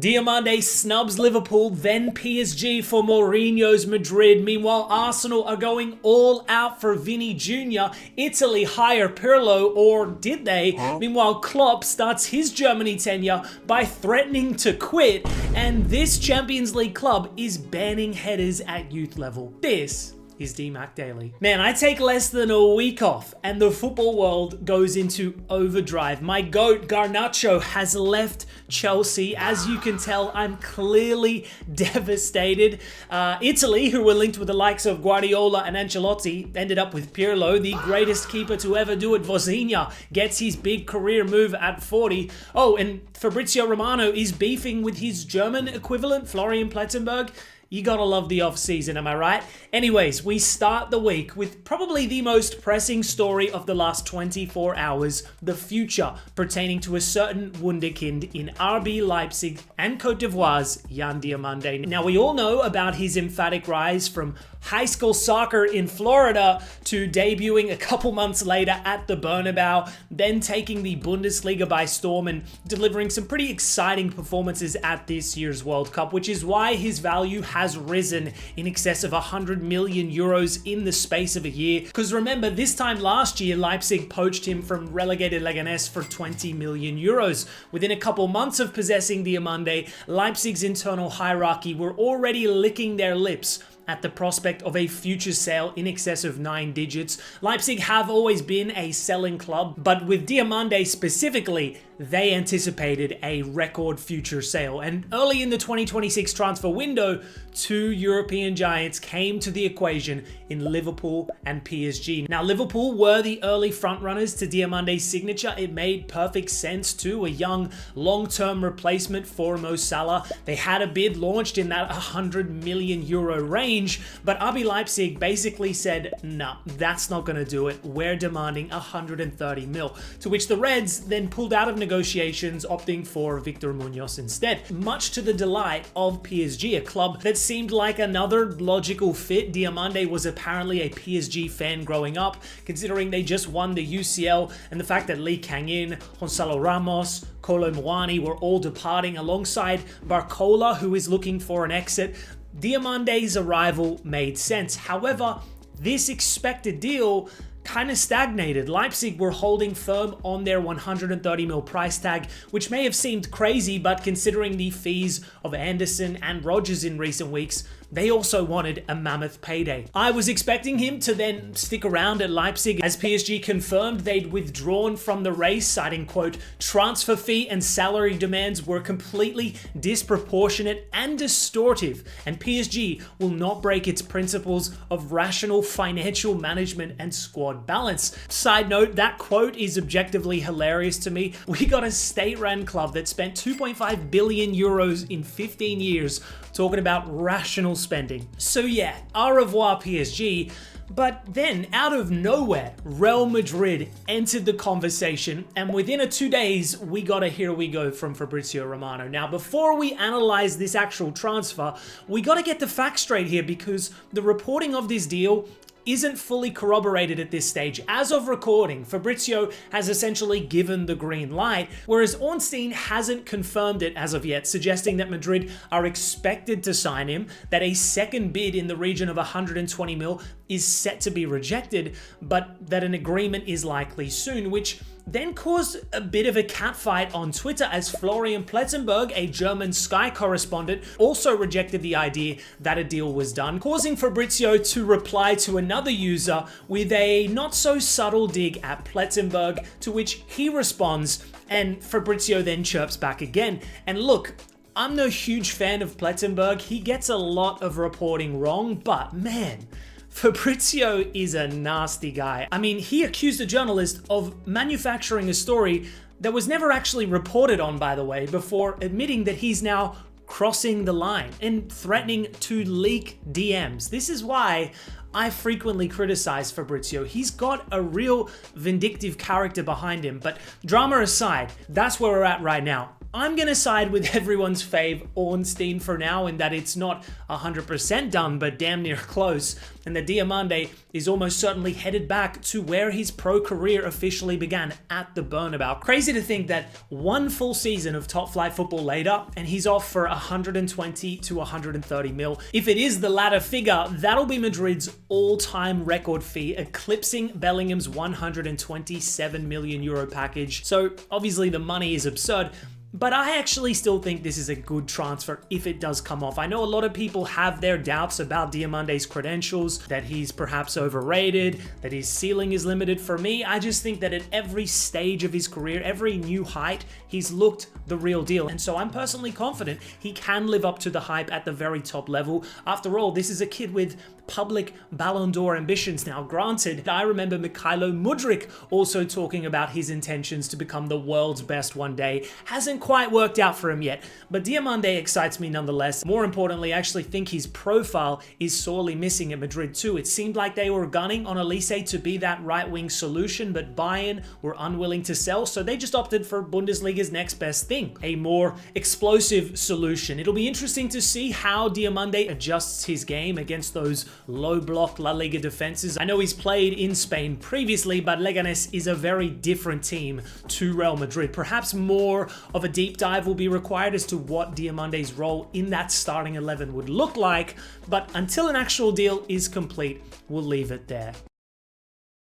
Diomande snubs Liverpool, then PSG for Mourinho's Madrid. Meanwhile, Arsenal are going all out for Vini Jr. Italy hire Pirlo, or did they? Meanwhile, Klopp starts his Germany tenure by threatening to quit, and this Champions League club is banning headers at youth level. This is DMAC Daily. Man, I take less than a week off and the football world goes into overdrive. My GOAT, Garnacho, has left Chelsea. As you can tell, I'm clearly devastated. Italy, who were linked with the likes of Guardiola and Ancelotti, ended up with Pirlo. The greatest keeper to ever do it, Vozinha, gets his big career move at 40. Oh, and Fabrizio Romano is beefing with his German equivalent, Florian Plettenberg. You gotta love the off-season, am I right? Anyways, we start the week with probably the most pressing story of the last 24 hours, the future pertaining to a certain wunderkind in RB Leipzig and Côte d'Ivoire's Yan Diomande. Now, we all know about his emphatic rise from high school soccer in Florida to debuting a couple months later at the Bernabeu, then taking the Bundesliga by storm and delivering some pretty exciting performances at this year's World Cup, which is why his value has risen in excess of 100 million euros in the space of a year. Because remember, this time last year, Leipzig poached him from relegated Leganés for 20 million euros. Within a couple months of possessing Diomande, Leipzig's internal hierarchy were already licking their lips at the prospect of a future sale in excess of 9 digits. Leipzig have always been a selling club, but with Diomande specifically, they anticipated a record future sale. And early in the 2026 transfer window, two European giants came to the equation in Liverpool and PSG. Now, Liverpool were the early frontrunners to Diomande's signature. It made perfect sense too, a young, long-term replacement for Mo Salah. They had a bid launched in that 100 million euro range, but RB Leipzig basically said, nah, that's not going to do it. We're demanding 130 mil, to which the Reds then pulled out of negotiations, opting for Victor Munoz instead. Much to the delight of PSG, a club that seemed like another logical fit. Diomande was apparently a PSG fan growing up, considering they just won the UCL, and the fact that Lee Kang-in, Gonzalo Ramos, Kolo Muani were all departing alongside Barcola, who is looking for an exit. Diomande's arrival made sense. However, this expected deal kind of stagnated. Leipzig were holding firm on their 130 mil price tag, which may have seemed crazy, but considering the fees of Anderson and Rodgers in recent weeks, they also wanted a mammoth payday. I was expecting him to then stick around at Leipzig, as PSG confirmed they'd withdrawn from the race, citing, quote, transfer fee and salary demands were completely disproportionate and distortive, and PSG will not break its principles of rational financial management and squad balance. Side note, that quote is objectively hilarious to me. We got a state-run club that spent 2.5 billion euros in 15 years talking about rational spending. So yeah, au revoir PSG. But then, out of nowhere, Real Madrid entered the conversation, and within 2 days, we got a here we go from Fabrizio Romano. Now, before we analyze this actual transfer, we got to get the facts straight here, because the reporting of this deal isn't fully corroborated at this stage. As of recording, Fabrizio has essentially given the green light, whereas Ornstein hasn't confirmed it as of yet, suggesting that Madrid are expected to sign him, that a second bid in the region of 120 mil is set to be rejected, but that an agreement is likely soon, which then caused a bit of a catfight on Twitter, as Florian Plettenberg, a German Sky correspondent, also rejected the idea that a deal was done, causing Fabrizio to reply to another user with a not so subtle dig at Plettenberg, to which he responds, and Fabrizio then chirps back again. And look, I'm no huge fan of Plettenberg. He gets a lot of reporting wrong, but man, Fabrizio is a nasty guy. I mean, he accused a journalist of manufacturing a story that was never actually reported on, by the way, before admitting that he's now crossing the line and threatening to leak DMs. This is why I frequently criticize Fabrizio. He's got a real vindictive character behind him, but drama aside, that's where we're at right now. I'm going to side with everyone's fave, Ornstein, for now, in that it's not 100% done, but damn near close, and that Diomande is almost certainly headed back to where his pro career officially began, at the Bernabeu. Crazy to think that one full season of top flight football later, and he's off for 120 to 130 mil. If it is the latter figure, that'll be Madrid's all-time record fee, eclipsing Bellingham's 127 million euro package. So obviously the money is absurd, but I actually still think this is a good transfer if it does come off. I know a lot of people have their doubts about Diamande's credentials, that he's perhaps overrated, that his ceiling is limited. For me, I just think that at every stage of his career, every new height, he's looked the real deal. And so I'm personally confident he can live up to the hype at the very top level. After all, this is a kid with public Ballon d'Or ambitions. Now, granted, I remember Mykhailo Mudryk also talking about his intentions to become the world's best one day. Hasn't quite worked out for him yet, but Diomande excites me nonetheless. More importantly, I actually think his profile is sorely missing at Madrid too. It seemed like they were gunning on Elise to be that right-wing solution, but Bayern were unwilling to sell, so they just opted for Bundesliga's next best thing, a more explosive solution. It'll be interesting to see how Diomande adjusts his game against those low-block La Liga defenses. I know he's played in Spain previously, but Leganés is a very different team to Real Madrid. Perhaps more of a deep dive will be required as to what Diamande's role in that starting 11 would look like, but until an actual deal is complete, we'll leave it there.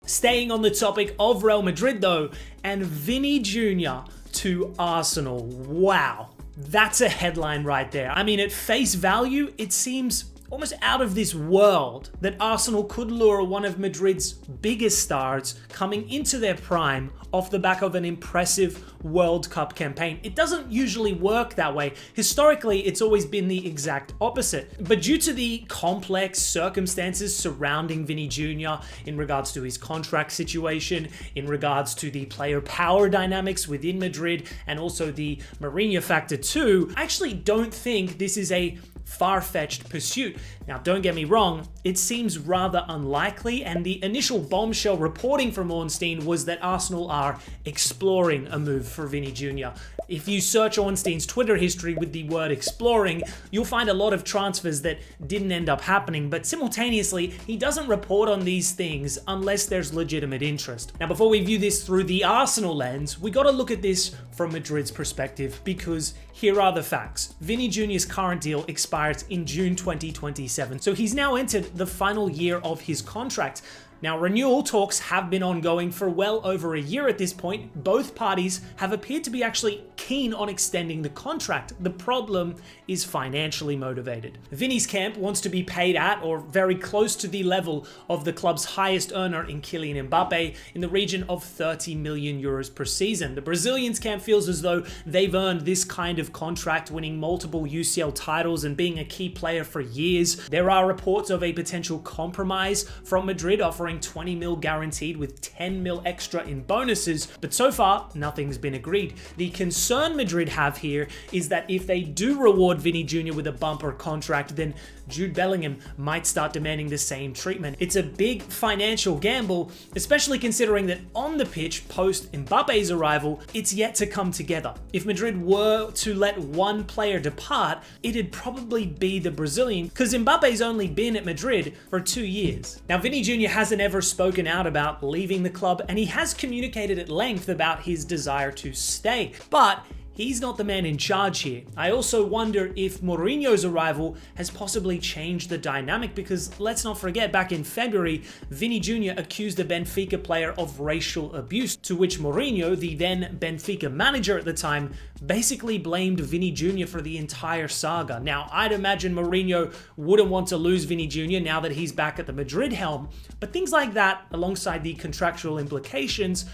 Staying on the topic of Real Madrid though, and Vini Jr. to Arsenal. Wow, that's a headline right there. I mean, at face value, it seems almost out of this world that Arsenal could lure one of Madrid's biggest stars coming into their prime off the back of an impressive World Cup campaign. It doesn't usually work that way. Historically, it's always been the exact opposite. But due to the complex circumstances surrounding Vini Jr. in regards to his contract situation, in regards to the player power dynamics within Madrid, and also the Mourinho factor too, I actually don't think this is a far-fetched pursuit. Now, don't get me wrong, it seems rather unlikely, and the initial bombshell reporting from Ornstein was that Arsenal are exploring a move for Vini Jr. If you search Ornstein's Twitter history with the word exploring, you'll find a lot of transfers that didn't end up happening, but simultaneously, he doesn't report on these things unless there's legitimate interest. Now, before we view this through the Arsenal lens, we gotta look at this from Madrid's perspective, because here are the facts. Vini Jr.'s current deal expires in June 2027, so he's now entered the final year of his contract. Now, renewal talks have been ongoing for well over a year at this point. Both parties have appeared to be actually keen on extending the contract. The problem is financially motivated. Vini's camp wants to be paid at or very close to the level of the club's highest earner in Kylian Mbappe, in the region of 30 million euros per season. The Brazilians' camp feels as though they've earned this kind of contract, winning multiple UCL titles and being a key player for years. There are reports of a potential compromise from Madrid offering 20 mil guaranteed with 10 mil extra in bonuses, but so far nothing's been agreed. The concern Madrid have here is that if they do reward Vini Jr. with a bumper contract, then Jude Bellingham might start demanding the same treatment. It's a big financial gamble, especially considering that on the pitch post Mbappe's arrival, it's yet to come together. If Madrid were to let one player depart, it'd probably be the Brazilian, because Mbappe's only been at Madrid for 2 years. Now, Vini Jr. hasn't ever spoken out about leaving the club, and he has communicated at length about his desire to stay, but he's not the man in charge here. I also wonder if Mourinho's arrival has possibly changed the dynamic, because let's not forget, back in February, Vini Jr. accused a Benfica player of racial abuse, to which Mourinho, the then Benfica manager at the time, basically blamed Vini Jr. for the entire saga. Now, I'd imagine Mourinho wouldn't want to lose Vini Jr. now that he's back at the Madrid helm, but things like that, alongside the contractual implications,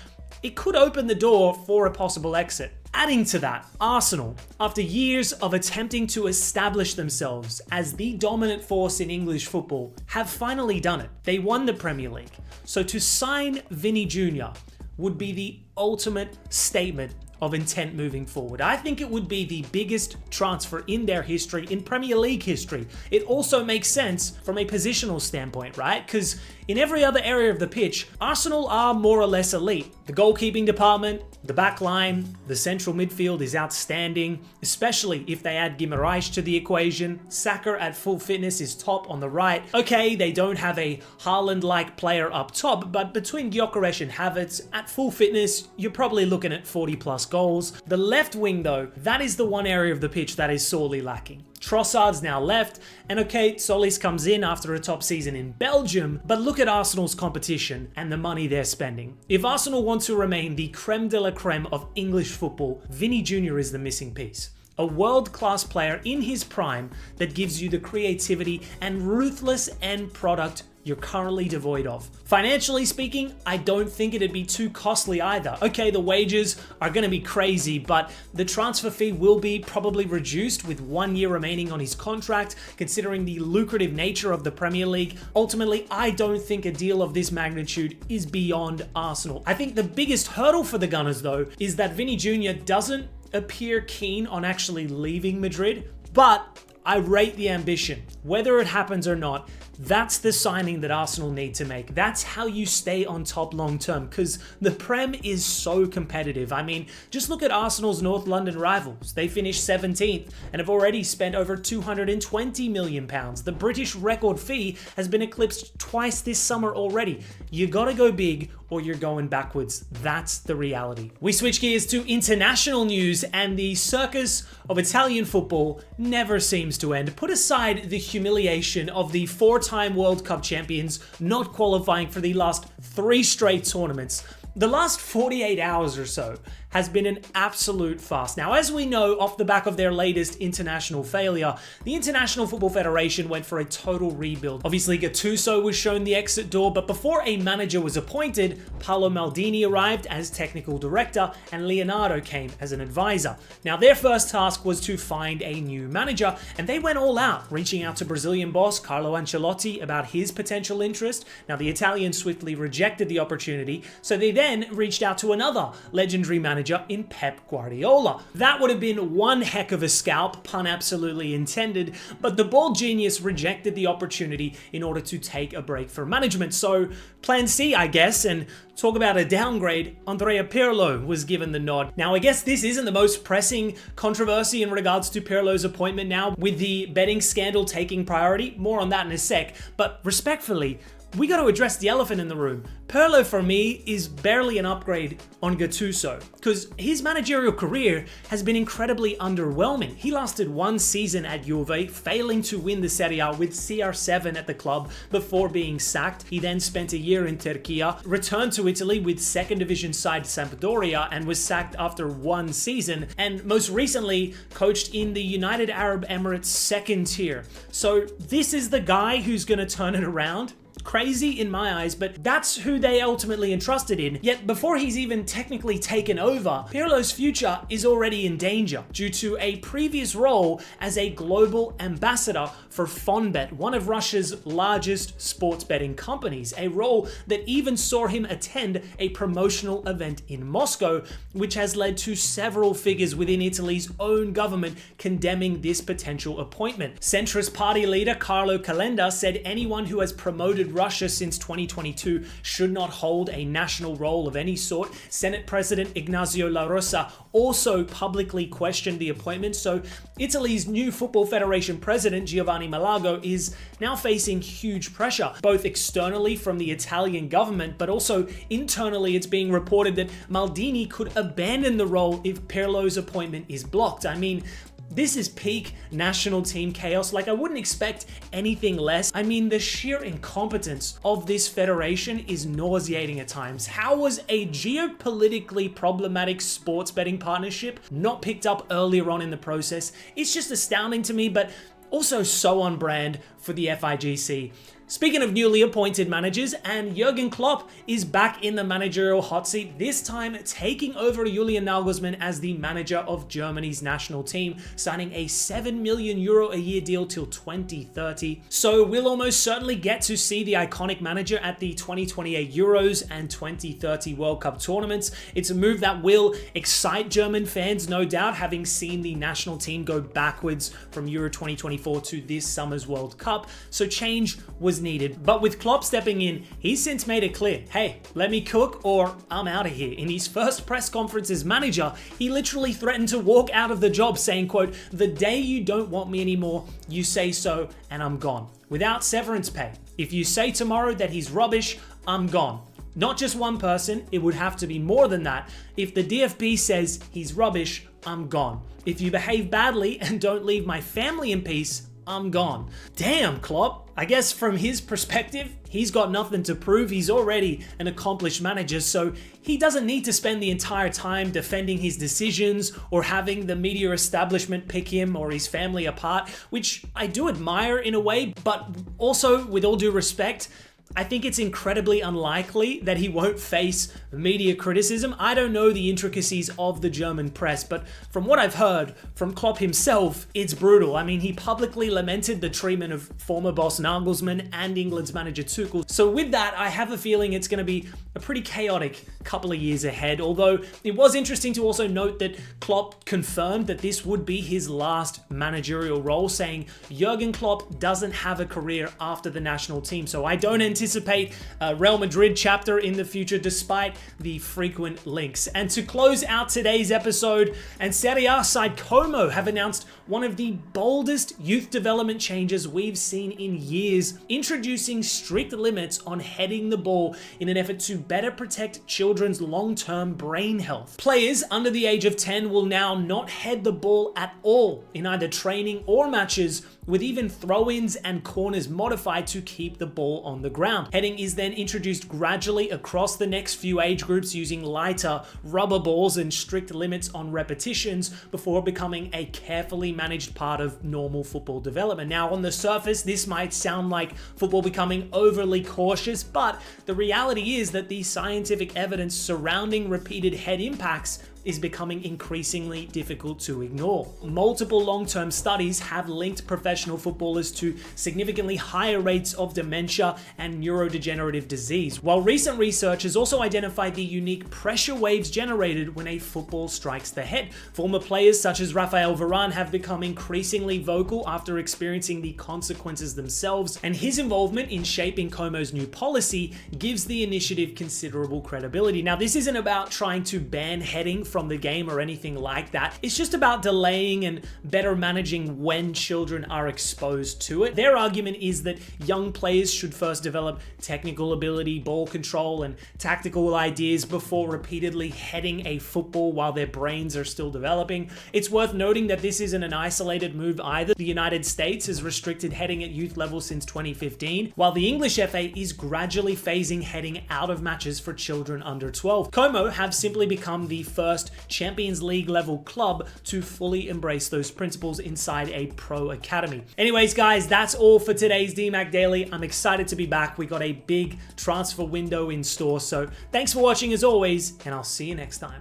it could open the door for a possible exit. Adding to that, Arsenal, after years of attempting to establish themselves as the dominant force in English football, have finally done it. They won the Premier League. So to sign Vini Jr. would be the ultimate statement of intent moving forward. I think it would be the biggest transfer in their history, in Premier League history. It also makes sense from a positional standpoint, right? Because In every other area of the pitch, Arsenal are more or less elite. The goalkeeping department, the back line, the central midfield is outstanding, especially if they add Guimaraes to the equation. Saka at full fitness is top on the right. Okay, they don't have a Haaland-like player up top, but between Gyökeres and Havertz, at full fitness, you're probably looking at 40 plus goals. The left wing though, that is the one area of the pitch that is sorely lacking. Trossard's now left, and okay, Solis comes in after a top season in Belgium, but look at Arsenal's competition and the money they're spending. If Arsenal want to remain the creme de la creme of English football, Vini Jr is the missing piece. A world-class player in his prime that gives you the creativity and ruthless end product you're currently devoid of. Financially speaking, I don't think it'd be too costly either. Okay, the wages are going to be crazy, but the transfer fee will be probably reduced with 1 year remaining on his contract, considering the lucrative nature of the Premier League. Ultimately, I don't think a deal of this magnitude is beyond Arsenal. I think the biggest hurdle for the Gunners, though, is that Vini Jr doesn't appear keen on actually leaving Madrid, but I rate the ambition. Whether it happens or not, that's the signing that Arsenal need to make. That's how you stay on top long term, because the Prem is so competitive. I mean, just look at Arsenal's North London rivals. They finished 17th and have already spent over £220 million. The British record fee has been eclipsed twice this summer already. You gotta go big or you're going backwards. That's the reality. We switch gears to international news, and the circus of Italian football never seems to end. Put aside the humiliation of the four-time World Cup champions not qualifying for the last 3 straight tournaments. The last 48 hours or so has been an absolute farce. Now, as we know, off the back of their latest international failure, the International Football Federation went for a total rebuild. Obviously, Gattuso was shown the exit door, but before a manager was appointed, Paolo Maldini arrived as technical director and Leonardo came as an advisor. Now, their first task was to find a new manager, and they went all out, reaching out to Brazilian boss Carlo Ancelotti about his potential interest. Now, the Italians swiftly rejected the opportunity, so they then reached out to another legendary manager in Pep Guardiola. That would have been one heck of a scalp, pun absolutely intended, but the ball genius rejected the opportunity in order to take a break from management. So plan C, I guess, and talk about a downgrade, Andrea Pirlo was given the nod. Now, I guess this isn't the most pressing controversy in regards to Pirlo's appointment now, with the betting scandal taking priority. More on that in a sec, but respectfully, we got to address the elephant in the room. Pirlo, for me, is barely an upgrade on Gattuso, because his managerial career has been incredibly underwhelming. He lasted 1 season at Juve, failing to win the Serie A with CR7 at the club before being sacked. He then spent a year in Turkey, returned to Italy with 2nd division side Sampdoria, and was sacked after 1 season, and most recently coached in the United Arab Emirates 2nd tier. So this is the guy who's going to turn it around? Crazy in my eyes, but that's who they ultimately entrusted in. Yet before he's even technically taken over, Pirlo's future is already in danger due to a previous role as a global ambassador for Fonbet, one of Russia's largest sports betting companies, a role that even saw him attend a promotional event in Moscow, which has led to several figures within Italy's own government condemning this potential appointment. Centrist party leader Carlo Calenda said anyone who has promoted Russia since 2022 should not hold a national role of any sort. Senate President Ignazio La Rosa also publicly questioned the appointment, so Italy's new Football Federation president Giovanni Malago is now facing huge pressure, both externally from the Italian government, but also internally. It's being reported that Maldini could abandon the role if Pirlo's appointment is blocked. I mean, this is peak national team chaos. Like, I wouldn't expect anything less. I mean, the sheer incompetence of this federation is nauseating at times. How was a geopolitically problematic sports betting partnership not picked up earlier on in the process? It's just astounding to me, but also so on brand for the FIGC. Speaking of newly appointed managers, and Jurgen Klopp is back in the managerial hot seat, this time taking over Julian Nagelsmann as the manager of Germany's national team, signing a €7 million a year deal till 2030. So we'll almost certainly get to see the iconic manager at the 2028 Euros and 2030 World Cup tournaments. It's a move that will excite German fans, no doubt, having seen the national team go backwards from Euro 2024 to this summer's World Cup. So change was needed. But with Klopp stepping in, he's since made it clear, hey, let me cook or I'm out of here. In his first press conference as manager, he literally threatened to walk out of the job saying, quote, "The day you don't want me anymore, you say so and I'm gone. Without severance pay. If you say tomorrow that he's rubbish, I'm gone." Not just one person, it would have to be more than that. If the DFB says he's rubbish, I'm gone. If you behave badly and don't leave my family in peace, I'm gone. Damn, Klopp. I guess from his perspective, he's got nothing to prove. He's already an accomplished manager, so he doesn't need to spend the entire time defending his decisions or having the media establishment pick him or his family apart, which I do admire in a way, but also, with all due respect, I think it's incredibly unlikely that he won't face media criticism. I don't know the intricacies of the German press, but from what I've heard from Klopp himself, it's brutal. I mean, he publicly lamented the treatment of former boss Nagelsmann and England's manager Tuchel. So with that, I have a feeling it's going to be a pretty chaotic couple of years ahead, although it was interesting to also note that Klopp confirmed that this would be his last managerial role, saying Jurgen Klopp doesn't have a career after the national team. So I don't anticipate a Real Madrid chapter in the future, despite the frequent links. And to close out today's episode, and Serie A side Como have announced one of the boldest youth development changes we've seen in years, introducing strict limits on heading the ball in an effort to better protect children's long-term brain health. Players under the age of 10 will now not head the ball at all in either training or matches, with even throw-ins and corners modified to keep the ball on the ground. Heading is then introduced gradually across the next few age groups using lighter rubber balls and strict limits on repetitions before becoming a carefully managed part of normal football development. Now, on the surface, this might sound like football becoming overly cautious, but the reality is that the scientific evidence surrounding repeated head impacts is becoming increasingly difficult to ignore. Multiple long-term studies have linked professional footballers to significantly higher rates of dementia and neurodegenerative disease, while recent research has also identified the unique pressure waves generated when a football strikes the head. Former players such as Rafael Varane have become increasingly vocal after experiencing the consequences themselves, and his involvement in shaping Como's new policy gives the initiative considerable credibility. Now, this isn't about trying to ban heading from the game or anything like that. It's just about delaying and better managing when children are exposed to it. Their argument is that young players should first develop technical ability, ball control, and tactical ideas before repeatedly heading a football while their brains are still developing. It's worth noting that this isn't an isolated move either. The United States has restricted heading at youth level since 2015, while the English FA is gradually phasing heading out of matches for children under 12. Como have simply become the first Champions League level club to fully embrace those principles inside a pro academy. Anyways, guys, that's all for today's DMAC Daily. I'm excited to be back. We got a big transfer window in store, so thanks for watching as always, and I'll see you next time.